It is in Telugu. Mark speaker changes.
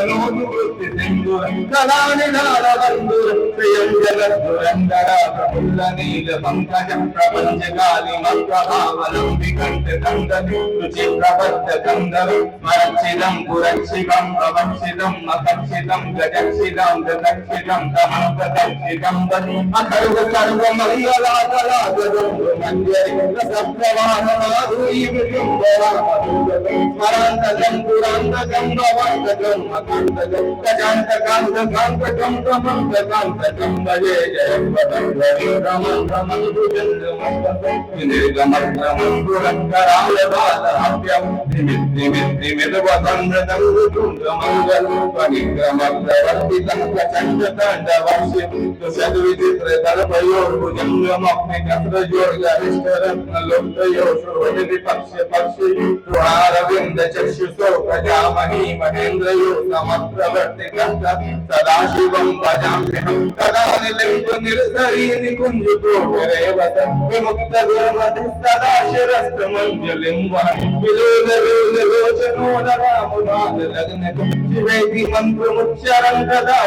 Speaker 1: లోను వృత్తి సింధుర కళాని నారబంధుర ప్రియం జగద్దురందరాగ ముల్ల నీల పంకజం ప్రపంచకాలి మంత్రభావలంబి కంఠ కందరు రుచి ప్రబద్ధ కందరు మరక్షిదం పురక్షిదం అవక్షిదం అకక్షిదం గజక్షిదం గదక్షిదం తమంతక్షిదం వని అకర్వ సర్వ మంగళాకలాగదం మంజరి రసప్రవాహనాదు ఈ స్మరాంతకం పురాంతకం భవాంతకం అకాంతకం గజాంతకాంతకాంతకం ప్రమంతకాంతకం భజే జయం పదం రమం రమం భుజంగమం నిర్గమం పురంకరాల బాలభ్యం దిమిద్దిమిద్దిమిద్వతంద్రతం రుతుంగమంగళం పరిక్రమవర్తితం ప్రచండతాండవర్షి సుషద్విచిత్రదర్భయోర్భుజంగమగ్ని కస్రయోర్గరిష్టరత్నలోక్తయో శ్రువది పక్ష పక్షి తుహారవింద చక్షుషో ప్రజామహీ మహేంద్రయో సమప్రవర్తి కంఠ సదాశివం భజామ్యహం కదా నిలింపు నిర్సరీ నికుంజుతో విరేవత విముక్త దుర్మతి సదా శిరస్తమంజలిం వహం విలోల లోచనో నరామునాద లగ్న శివేతి మంత్రముచ్చరం కదా